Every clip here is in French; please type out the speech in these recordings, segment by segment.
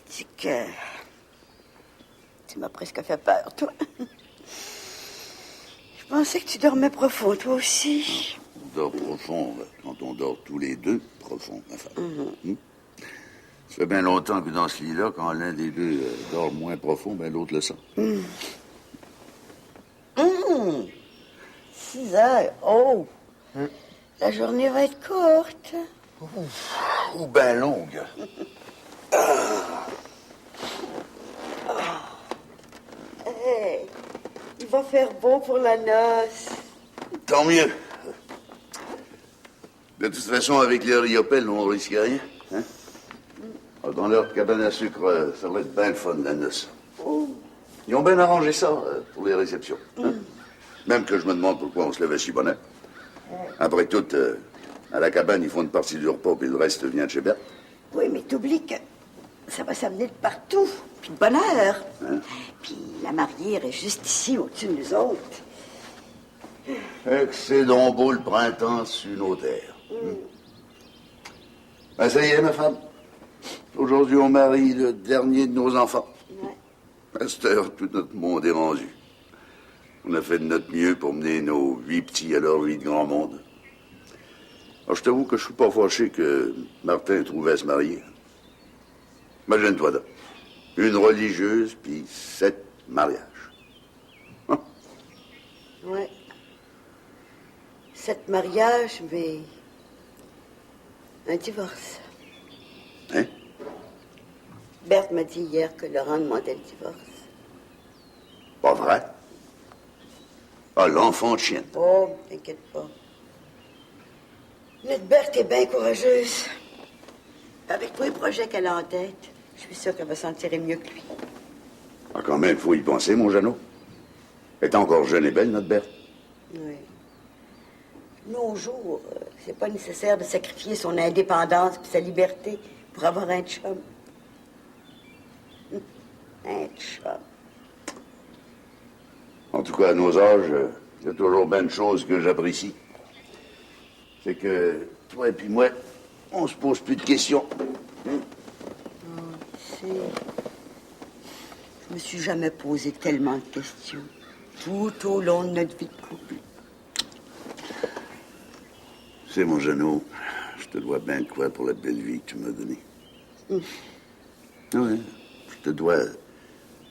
Dis que... Tu m'as presque fait peur, toi. Je pensais que tu dormais profond, toi aussi. On dort profond, quand on dort tous les deux, profond, ma femme. Ça fait bien longtemps que dans ce lit-là, quand l'un des deux dort moins profond, ben l'autre le sent. 6 heures, oh! La journée va être courte. Ou ben longue. Hey, il va faire beau pour la noce. Tant mieux. De toute façon, avec les riopelles, on risque rien. Hein? Dans leur cabane à sucre, ça va être bien le fun, la noce. Ils ont bien arrangé ça pour les réceptions. Hein? Même que je me demande pourquoi on se lève à si bonne heure. Après tout, à la cabane, ils font une partie du repas, puis le reste vient de chez Berthe. Oui, mais t'oublies que ça va s'amener de partout, puis de bonne heure. Hein? Puis la mariée est juste ici, au-dessus de nous autres. Que c'est donc beau le printemps sur nos terres. Ben, ça y est, ma femme. Aujourd'hui, on marie le dernier de nos enfants. À cette heure, tout notre monde est rendu. On a fait de notre mieux pour mener nos 8 petits à leur vie de grand monde. Alors, je t'avoue que je suis pas fâché que Martin trouvait à se marier. Imagine-toi là. Une religieuse, puis 7 mariages. Hein? Ouais. 7 mariages, mais... un divorce. Hein? Berthe m'a dit hier que Laurent demandait le divorce. Pas vrai? Ah, l'enfant de chienne. Oh, t'inquiète pas. Notre Berthe est bien courageuse. Avec tous les projets qu'elle a en tête, je suis sûre qu'elle va s'en tirer mieux que lui. Ah, quand même, faut y penser, mon Jeannot. Elle est encore jeune et belle, notre Berthe. Oui. Nos jours, c'est pas nécessaire de sacrifier son indépendance et sa liberté pour avoir un chum. Un chum. En tout cas, à nos âges, il y a toujours bien de choses que j'apprécie. C'est que toi et puis moi, on se pose plus de questions. Je me suis jamais posé tellement de questions tout au long de notre vie de couple. C'est mon Jeannot, je te dois bien de quoi pour la belle vie que tu m'as donnée. Oui, je te dois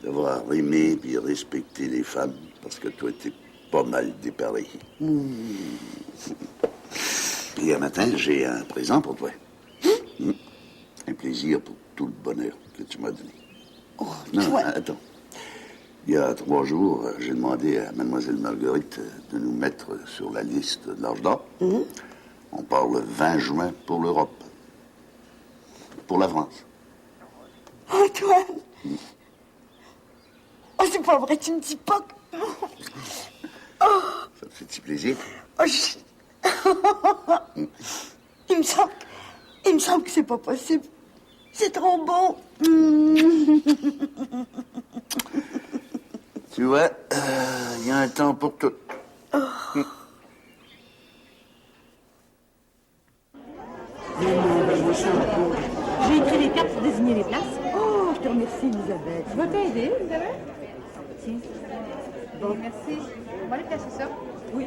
d'avoir aimé et respecté les femmes parce que toi, t'es pas mal dépareillé. Et un matin, j'ai un présent pour toi. Un plaisir pour tout le bonheur que tu m'as donné. Oh, non, toi... attends. Il y a 3 jours, j'ai demandé à Mademoiselle Marguerite de nous mettre sur la liste de l'âge d'or. On part le 20 juin pour l'Europe. Pour la France. Antoine! Oh, c'est pas vrai, tu me dis pas que... Ça te fait-tu plaisir? Oh, il me semble que c'est pas possible. C'est trop beau. Tu vois, il y a un temps pour tout. J'ai écrit les cartes pour désigner les places. Oh, je te remercie, Elisabeth. Je vais t'aider, Elisabeth. Tiens. Bon, merci. On va aller placer ça. Oui.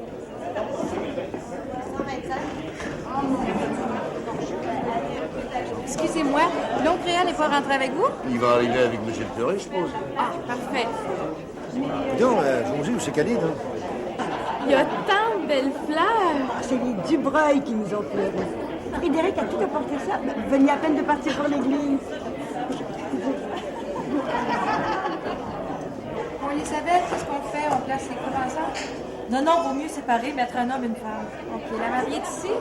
125. Excusez-moi, l'oncle Réal n'est pas rentré avec vous? Il va arriver avec M. le curé, je suppose. Ah, parfait. Non, José, où c'est qu'elle est, là? Il y a tant de belles fleurs. C'est les Dubreuil qui nous ont pleuré. Frédéric a tout apporté ça. Venez à peine de partir pour l'église. Bon, Elisabeth, qu'est-ce qu'on fait? On place les couples ensemble? Non, vaut mieux séparer, mettre un homme et une femme. OK. La mariée est ici?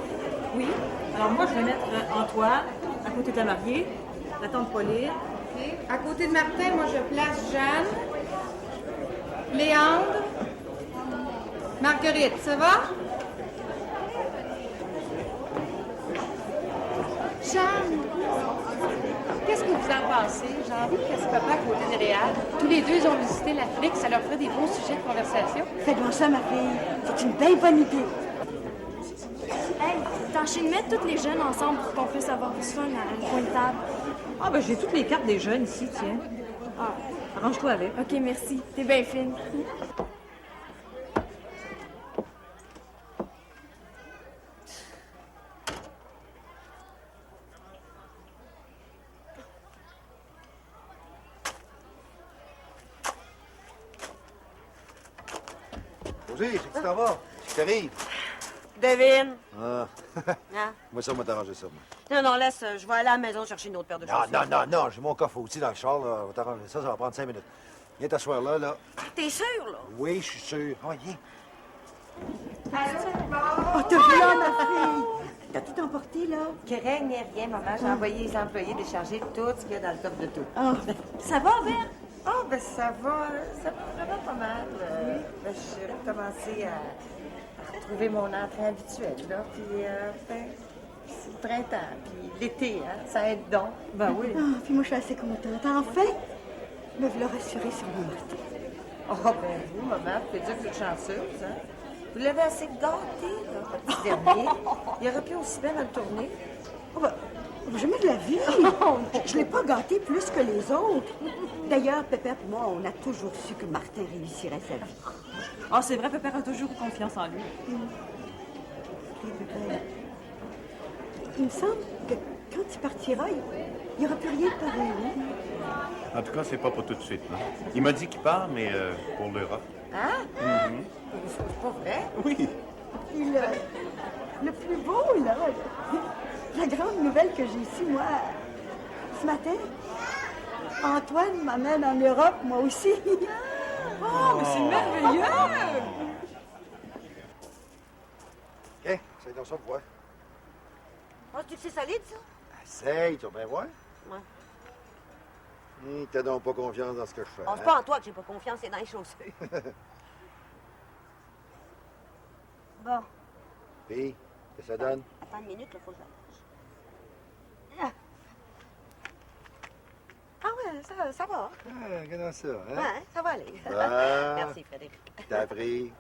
Oui. Alors moi, je vais mettre Antoine à côté de la mariée, la tante Pauline. OK. À côté de Martin, moi, je place Jeanne, Léandre, Marguerite. Ça va? Jeanne! qu'est-ce que vous en pensez? J'ai envie de placer papa à côté de Réal. Tous les deux, ils ont visité l'Afrique. Ça leur ferait des bons sujets de conversation. Fais-moi ça, ma fille. C'est une bien bonne idée. Hey, t'enchaînes de mettre tous les jeunes ensemble pour qu'on puisse avoir du fun à un coin de table. Ah, ben j'ai toutes les cartes des jeunes ici, tiens. Ah, arrange-toi avec. OK, merci. T'es bien fine. José, c'est que tu t'en vas. C'est que t'arrives. Devine. Ah. Hein? Moi, ça m'a arrangé ça, moi. Non, non, laisse. Je vais aller à la maison chercher une autre paire de Non, chaussures. non, j'ai mon coffre aussi dans le char, là. On va t'arranger ça, ça va prendre 5 minutes. Viens t'asseoir là. T'es sûr, là? Oui, je suis sûr. Ah, viens. Oh, t'as vu là, ma fille? T'as tout emporté, là? Que rien n'est rien, maman. J'ai envoyé les employés décharger tout ce qu'il y a dans le coffre de tout. Ah, ça va, Ben? Oh, ben ça va pas mal. Ben, j'ai recommencé à retrouver mon entrée habituelle, là. Puis, ben, c'est le printemps, puis l'été, hein, ça aide donc. Ben oui. Ah, puis moi, je suis assez contente. Enfin, me voilà rassurée sur mon Martin. Oh, ben vous, maman, vous pouvez dire que vous êtes chanceuse, hein. Vous l'avez assez gâté, là, le petit dernier. Il aurait pu aussi bien le tourner. Oh, ben, jamais de la vie. Je l'ai pas gâté plus que les autres. D'ailleurs, Pépère et moi, on a toujours su que Martin réussirait sa vie. Ah, c'est vrai, Pépère a toujours eu confiance en lui. Et Pépère, il me semble que quand il partira, il n'y aura plus rien de pareil. Hein? En tout cas, c'est pas pour tout de suite. Non? Il m'a dit qu'il part, mais pour l'Europe. Hein? Mhm. C'est pas vrai? Oui. Puis le plus beau, là, la grande nouvelle que j'ai ici, moi, ce matin, Antoine m'amène en Europe, moi aussi. Oh, mais c'est merveilleux! OK, essaye donc ça pour voir. Penses-tu que c'est solide, ça? Essaye, tu vas bien voir. Ouais. T'as donc pas confiance dans ce que je fais. Oh, c'est pas en toi que j'ai pas confiance, c'est dans les chaussures. Bon. Puis, qu'est-ce que ça donne? Attends une minute, là, faut que je... Ah ouais, ça va. Ah, regarde ça, hein? Ouais, ça va aller. Ah. Merci, Frédéric. T'as appris.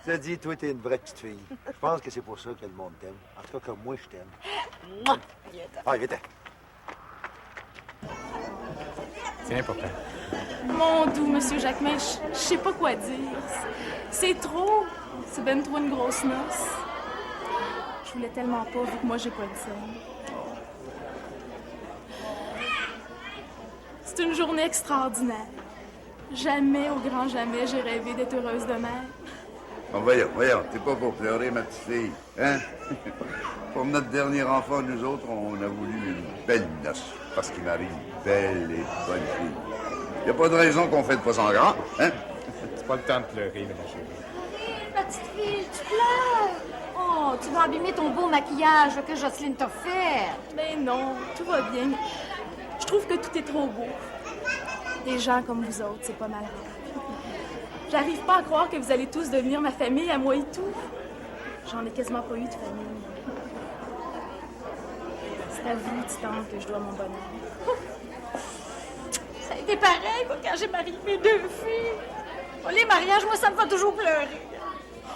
Tu as dit, toi, t'es une vraie petite fille. Je pense que c'est pour ça que le monde t'aime. En tout cas, comme moi, je t'aime. Mouah! Ah, viens-t'en. Tiens, papa. Mon doux monsieur Jacquemin, je sais pas quoi dire. C'est trop. C'est ben trop une grosse noce. Je voulais tellement pas, vu que moi, j'ai pas le seul. C'est une journée extraordinaire. Jamais, au grand jamais, j'ai rêvé d'être heureuse de même. Bon, voyons, t'es pas pour pleurer, ma petite fille, hein? Pour notre dernier enfant, nous autres, on a voulu une belle noce, parce qu'il m'arrive une belle et bonne fille. Y a pas de raison qu'on fête pas sans grand, hein? C'est pas le temps de pleurer, ma chérie. Ma petite fille, tu pleures. Oh, tu vas abîmer ton beau maquillage que Jocelyne t'a fait. Mais non, tout va bien. Je trouve que tout est trop beau. Des gens comme vous autres, c'est pas mal rare. J'arrive pas à croire que vous allez tous devenir ma famille, à moi et tout. J'en ai quasiment pas eu de famille. C'est à vous, petite tante, que je dois mon bonheur. Ça a été pareil, moi, quand j'ai marié mes deux filles. Oh, les mariages, moi, ça me fait toujours pleurer.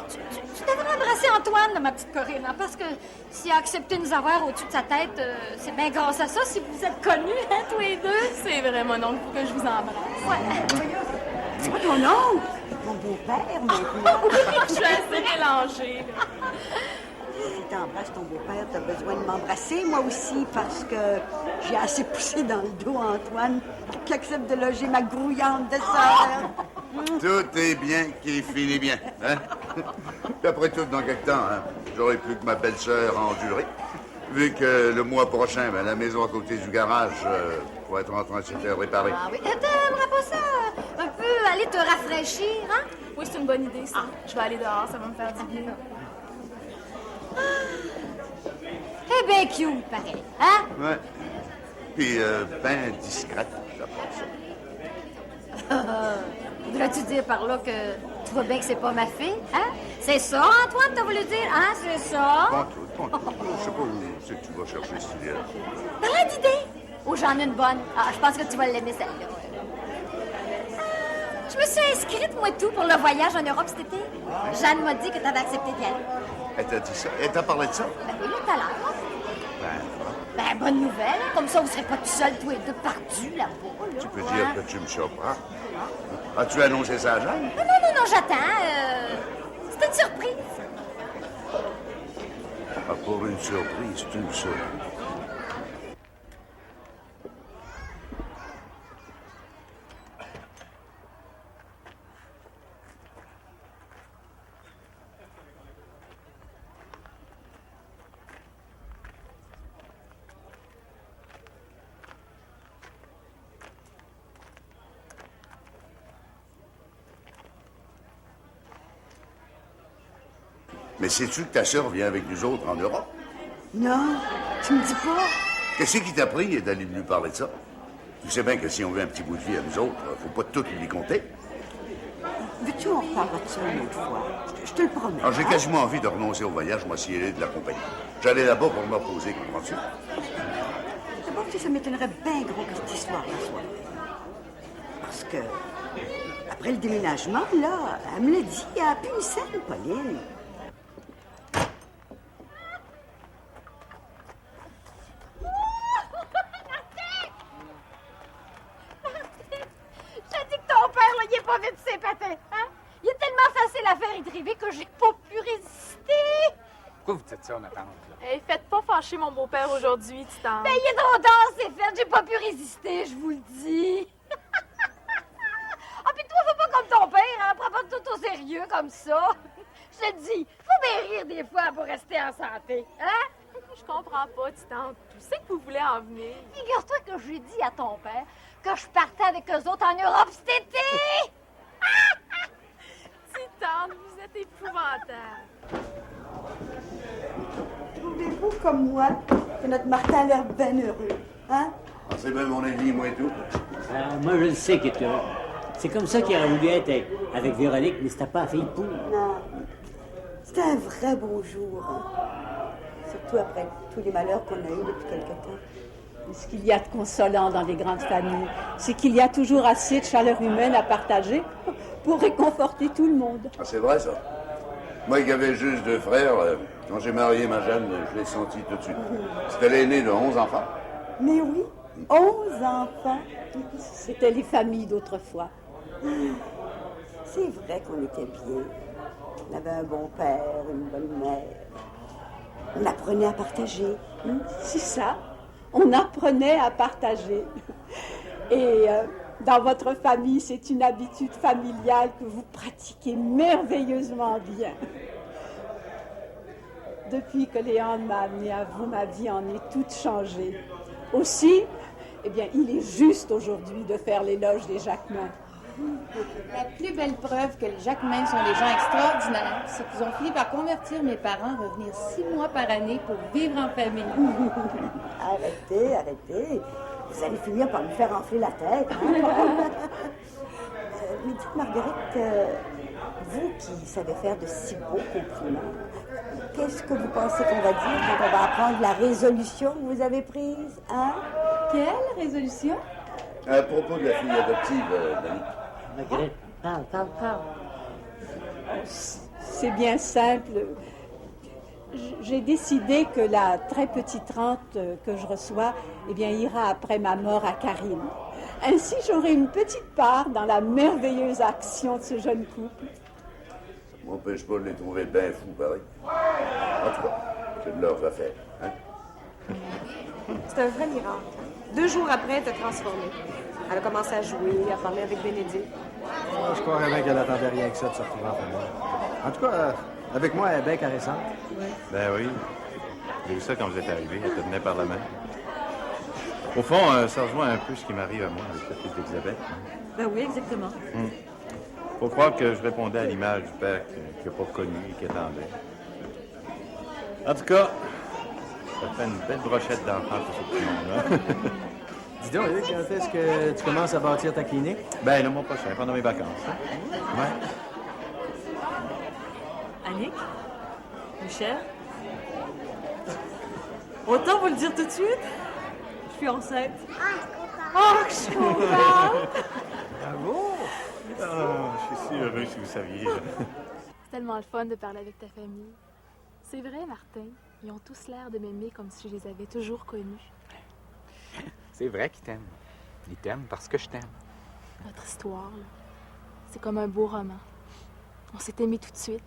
Tu devrais embrasser Antoine, là, ma petite Corinne, hein, parce que s'il a accepté de nous avoir au-dessus de sa tête, c'est bien grâce à ça, si vous êtes connus, hein, tous les deux. C'est vrai, mon oncle, pour que je vous embrasse. Ouais. C'est pas ton oncle, mon beau-père, maintenant. Je suis assez mélangée, là. Si t'embrasses ton beau-père, t'as besoin de m'embrasser, moi aussi, parce que j'ai assez poussé dans le dos Antoine pour qu'il accepte de loger ma grouillante de sœur. Tout est bien qui finit bien, hein? Puis après tout, dans quelque temps, hein, j'aurai plus que ma belle-sœur à endurer. Vu que le mois prochain, ben, la maison à côté du garage va être en train de se faire réparer. Ah oui, t'aimerais pas ça, un peu aller te rafraîchir, hein? Oui, c'est une bonne idée, ça. Je vais aller dehors, ça va me faire du bien. Eh bien cute, pareil, hein? Ouais. Puis, ben discrète, j'apprends ça. Voudrais-tu dire par là que tu vois bien que c'est pas ma fille, hein? C'est ça, Antoine, t'as voulu dire, hein? C'est ça? Pas tout. Je sais pas où c'est que tu vas chercher cette idée-là. Parlant d'idée, Oh, j'en ai une bonne. Ah, je pense que tu vas l'aimer, celle-là. Je me suis inscrite, moi, tout, pour le voyage en Europe cet été. Jeanne m'a dit que tu avais accepté d'y aller. Elle t'a dit ça? Elle t'a parlé de ça? Ben oui, là, tout à l'heure. Ben, bonne nouvelle. Comme ça, vous ne serez pas tout seuls, tous les deux, perdus là-bas. Là. Tu peux dire que tu me surprends. As-tu annoncé ça à Jeanne? Non, j'attends. C'était une surprise. Ah, pour une surprise, c'est une surprise. Mais sais-tu que ta sœur vient avec nous autres en Europe? Non, tu me dis pas. Qu'est-ce qui t'a pris d'aller lui parler de ça? Tu sais bien que si on veut un petit bout de vie à nous autres, faut pas tout lui compter. Veux-tu on reparlera de ça une autre fois? Je te le promets. Alors, j'ai quasiment envie de renoncer au voyage, moi, si elle est de la compagnie. J'allais là-bas pour me reposer, comprends-tu? D'abord, ça m'étonnerait bien gros que cette histoire-là soit vraie. Parce que, après le déménagement, là, elle me l'a dit, elle a plus une scène, Pauline. Que j'ai pas pu résister. Pourquoi vous dites ça, ma tante? Hey, faites pas fâcher mon beau-père aujourd'hui, Titan. Ben, il est trop tard, c'est fait. J'ai pas pu résister, je vous le dis. Ah, puis toi, fais pas comme ton père, hein. Prends pas tout au sérieux comme ça. Je te dis, faut bien rire des fois pour rester en santé, hein? Je comprends pas, Titan. Tu sais que vous voulez en venir. Figure-toi que j'ai dit à ton père que je partais avec eux autres en Europe cet été. Tante, vous êtes épouvantable. Trouvez-vous comme moi que notre Martin a l'air bien heureux, hein? Ah, c'est bien mon avis, moi et tout. Moi, je le sais qu'il est heureux. C'est comme ça qu'il aurait voulu être avec Véronique, mais c'était pas la fille pour. Non. C'était un vrai beau jour, hein? Surtout après tous les malheurs qu'on a eus depuis quelque temps. Ce qu'il y a de consolant dans les grandes familles, c'est qu'il y a toujours assez de chaleur humaine à partager pour réconforter tout le monde. Ah, c'est vrai, ça. Moi qui avais juste 2 frères, quand j'ai marié ma Jeanne, je l'ai senti tout de suite. C'était l'aîné de 11 enfants. Mais oui, 11 enfants. C'était les familles d'autrefois. C'est vrai qu'on était bien. On avait un bon père, une bonne mère. On apprenait à partager. C'est ça. On apprenait à partager. Et dans votre famille, c'est une habitude familiale que vous pratiquez merveilleusement bien. Depuis que Léon m'a amené à vous, ma vie en est toute changée. Aussi, eh bien, il est juste aujourd'hui de faire l'éloge des Jacquemin. La plus belle preuve que les Jacquemin sont des gens extraordinaires, c'est qu'ils ont fini par convertir mes parents à revenir 6 mois par année pour vivre en famille. Arrêtez. Vous allez finir par me faire enfler la tête. Hein? Mais dites, Marguerite, vous qui savez faire de si beaux compliments, qu'est-ce que vous pensez qu'on va dire quand on va apprendre la résolution que vous avez prise, hein? Quelle résolution? À propos de la fille adoptive, Dani. Marguerite, parle. C'est bien simple. J'ai décidé que la très petite rente que je reçois, eh bien, ira après ma mort à Karine. Ainsi, j'aurai une petite part dans la merveilleuse action de ce jeune couple. Ça m'empêche pas de les trouver bien fous, pareil. En tout cas, c'est de leurs affaires, hein? C'est un vrai miracle. 2 jours après, elle était transformée. Elle a commencé à jouer, à parler avec Bénédicte. Je crois bien qu'elle attendait rien que ça de se retrouver en famille. En tout cas, avec moi, elle est bien caressante. Oui. Ben oui. J'ai vu ça quand vous êtes arrivés. Elle te tenait par la main. Au fond, ça rejoint un peu ce qui m'arrive à moi avec la fille d'Elisabeth. Ben oui, exactement. Faut croire que je répondais à l'image du père qu'il n'a pas connu et qui attendait. En tout cas, ça fait une belle brochette d'enfants pour ce petit monde, hein? Dis donc, Luc, quand est-ce que tu commences à bâtir ta clinique? Ben, le mois prochain, pendant mes vacances. Hein? Ouais. Annick? Michel? Autant vous le dire tout de suite? Je suis enceinte. Oh, que je suis contente! Bravo! Je suis si heureux si vous saviez. C'est tellement le fun de parler avec ta famille. C'est vrai, Martin. Ils ont tous l'air de m'aimer comme si je les avais toujours connus. C'est vrai qu'ils t'aiment. Ils t'aiment parce que je t'aime. Notre histoire, là, c'est comme un beau roman. On s'est aimés tout de suite.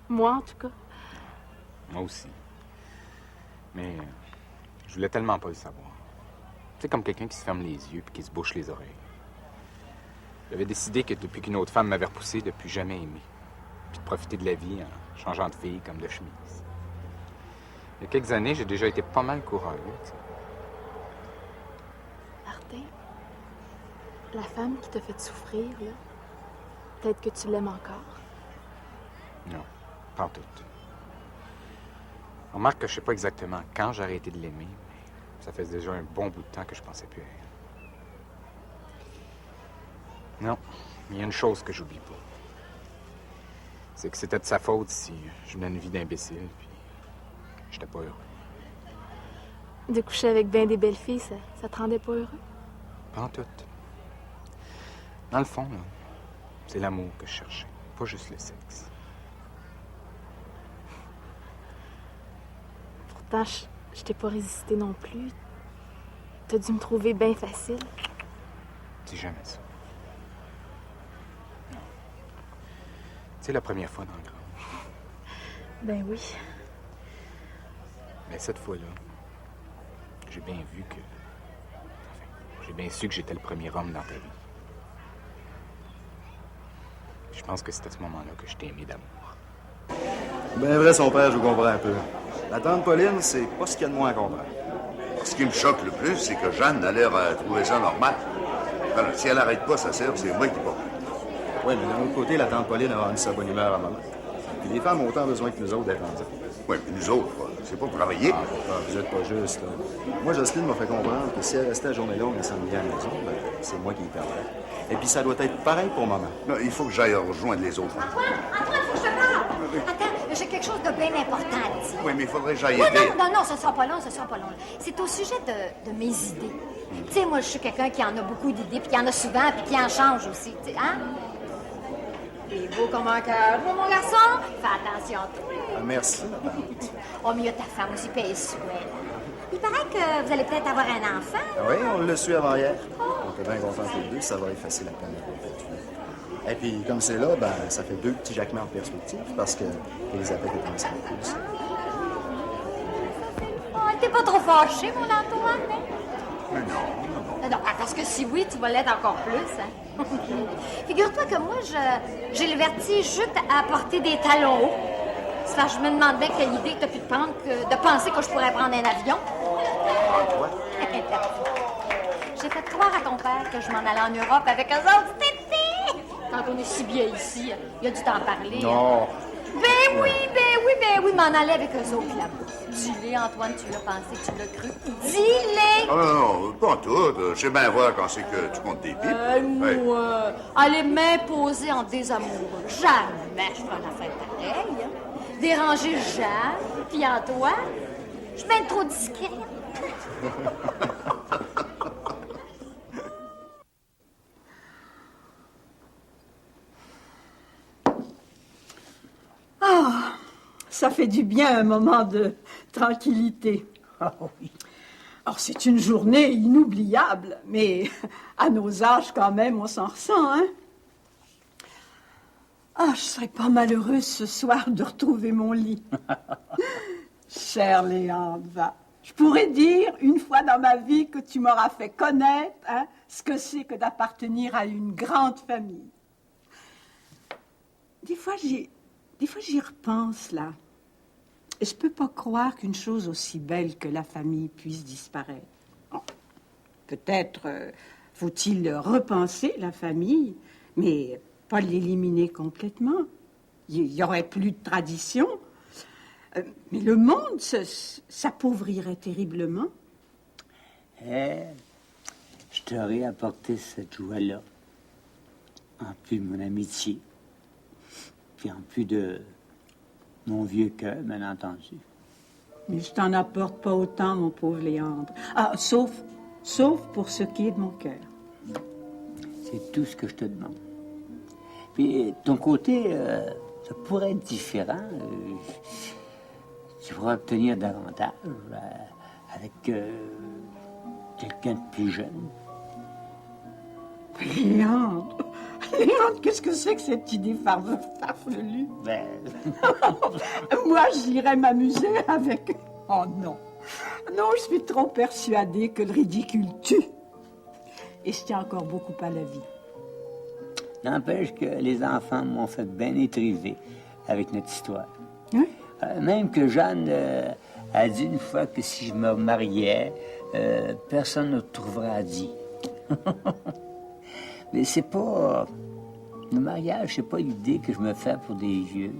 Moi, en tout cas. Moi aussi. Mais je voulais tellement pas le savoir. C'est comme quelqu'un qui se ferme les yeux puis qui se bouche les oreilles. J'avais décidé que depuis qu'une autre femme m'avait repoussé, de plus jamais aimer. Puis de profiter de la vie en changeant de fille comme de chemise. Il y a quelques années, j'ai déjà été pas mal courageux, tu sais. Martin, la femme qui t'a fait souffrir, là, peut-être que tu l'aimes encore. Non, pas en tout. On remarque que je sais pas exactement quand j'ai arrêté de l'aimer, mais ça fait déjà un bon bout de temps que je pensais plus à elle. Non, il y a une chose que j'oublie pas. C'est que c'était de sa faute si je menais une vie d'imbécile, puis j'étais pas heureux. De coucher avec bien des belles filles, ça te rendait pas heureux? Pas en tout. Dans le fond, là, c'est l'amour que je cherchais, pas juste le sexe. Pourtant, je t'ai pas résisté non plus. T'as dû me trouver bien facile. Dis jamais ça. Non. C'est la première fois dans le grand. Ben oui. Mais cette fois-là, j'ai bien vu que... Enfin, j'ai bien su que j'étais le premier homme dans ta vie. Je pense que c'est à ce moment-là que je t'ai aimé d'amour. Ben vrai, son père, je vous comprends un peu. La tante Pauline, c'est pas ce qu'il y a de moins à comprendre. Ce qui me choque le plus, c'est que Jeanne a l'air à trouver ça normal. Alors, si elle n'arrête pas sa sœur, c'est moi qui porte. Oui, mais d'un autre côté, la tante Pauline a rendu sa bonne humeur à maman. Puis les femmes ont autant besoin que nous autres d'être ensemble. Oui, mais nous autres, c'est pas pour travailler. Ah, vous êtes pas juste, là. Moi, Jocelyne m'a fait comprendre que si elle restait la journée longue et s'ennuyait à la maison, ben, c'est moi qui y perdrais. Et puis ça doit être pareil pour maman. Non, il faut que j'aille rejoindre les autres. Antoine, faut que je te parle! Attends, j'ai quelque chose de bien important à te dire. Oui, mais il faudrait que j'aille Oui, aider. non, ce sera pas long, C'est au sujet de mes idées. Tu sais, moi, je suis quelqu'un qui en a beaucoup d'idées, puis qui en a souvent, puis qui en change aussi, tu sais, hein? Il est beau comme un cœur. Bon, mon garçon, fais attention à toi. Ah, merci, ma tante. Oh, mais il y a ta femme aussi, puis elle est souhaite. Il paraît que vous allez peut-être avoir un enfant. Ah oui, on l'a su avant hier. On était bien contents tous les deux, ça va effacer la peine de perpétuer. Et puis, comme c'est là, ben, ça fait 2 petits jacquements en perspective parce que Elisabeth est enceinte aussi. Oh, t'es pas trop fâché, mon Antoine, hein? Mais non. Non, parce que si oui, tu vas l'être encore plus, hein? Figure-toi que moi, j'ai le vertige juste à porter des talons hauts. Ça, je me demande bien quelle idée que t'as pu te prendre de penser que je pourrais prendre un avion. J'ai fait croire à ton père que je m'en allais en Europe avec eux autres, tété! Quand on est si bien ici, il a dû t'en parler. Non. Hein? Ben oui, m'en aller avec eux autres là-bas. Dis-les, Antoine, tu l'as pensé, tu l'as cru. Dis-les! Ah non, pas en tout. Je sais bien voir quand c'est que tu comptes des pipes. Moi, aller m'imposer en désamoureux. Jamais je ferai la fête pareille. Hein. Déranger Jeanne, puis Antoine. Je suis bien trop discrète. Ah, ça fait du bien un moment de tranquillité. Ah oui. Alors, c'est une journée inoubliable, mais à nos âges, quand même, on s'en ressent, hein? Ah, je serais pas malheureuse ce soir de retrouver mon lit. Chère Léandre, va. Je pourrais dire, une fois dans ma vie, que tu m'auras fait connaître, hein, ce que c'est que d'appartenir à une grande famille. Des fois, j'y repense, là. Et je peux pas croire qu'une chose aussi belle que la famille puisse disparaître. Bon, peut-être faut-il repenser la famille, mais pas l'éliminer complètement. Il y aurait plus de tradition. Mais le monde s'appauvrirait terriblement. Je t'aurais apporté cette joie-là, en plus de mon amitié, puis en plus de mon vieux cœur, bien entendu. Mais je t'en apporte pas autant, mon pauvre Léandre. Ah, sauf pour ce qui est de mon cœur. C'est tout ce que je te demande. Puis, ton côté, ça pourrait être différent. Tu pourrais obtenir davantage avec quelqu'un de plus jeune. Léandre, qu'est-ce que c'est que cette idée farfelue? Ben... Moi, j'irais m'amuser avec... Oh non. Non, je suis trop persuadée que le ridicule tue. Et je tiens encore beaucoup à la vie. N'empêche que les enfants m'ont fait bien étriver avec notre histoire. Oui? Même que Jeanne a dit une fois que si je me mariais, personne ne trouverait à dire. Mais c'est pas... Le mariage, c'est pas l'idée que je me fais pour des vieux.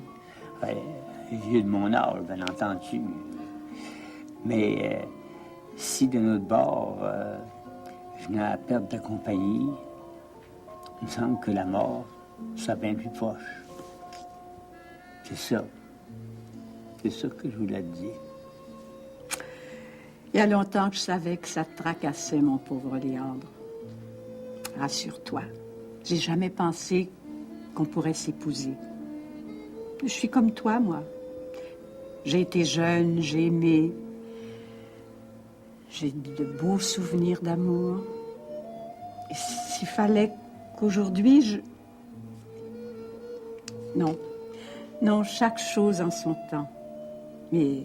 Vieux de mon âge, bien entendu. Mais si de notre bord, je n'ai à perdre de compagnie, il me semble que la mort soit bien plus proche. C'est ça. C'est ça que je voulais te dire. Il y a longtemps que je savais que ça te tracassait, mon pauvre Léandre. Rassure-toi, j'ai jamais pensé qu'on pourrait s'épouser. Je suis comme toi, moi. J'ai été jeune, j'ai aimé. J'ai de beaux souvenirs d'amour. Et s'il fallait qu'aujourd'hui, je... Non, chaque chose en son temps. Mais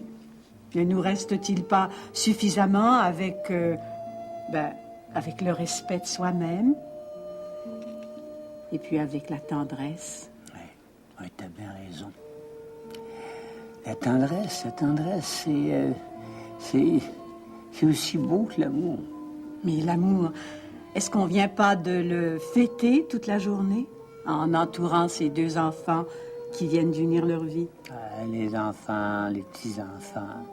ne nous reste-t-il pas suffisamment avec le respect de soi-même et puis avec la tendresse? Oui, t'as bien raison. La tendresse, c'est aussi beau que l'amour. Mais l'amour, est-ce qu'on vient pas de le fêter toute la journée en entourant ces deux enfants qui viennent d'unir leur vie? Les enfants, les petits-enfants,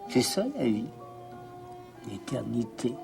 c'est ça la vie. L'éternité.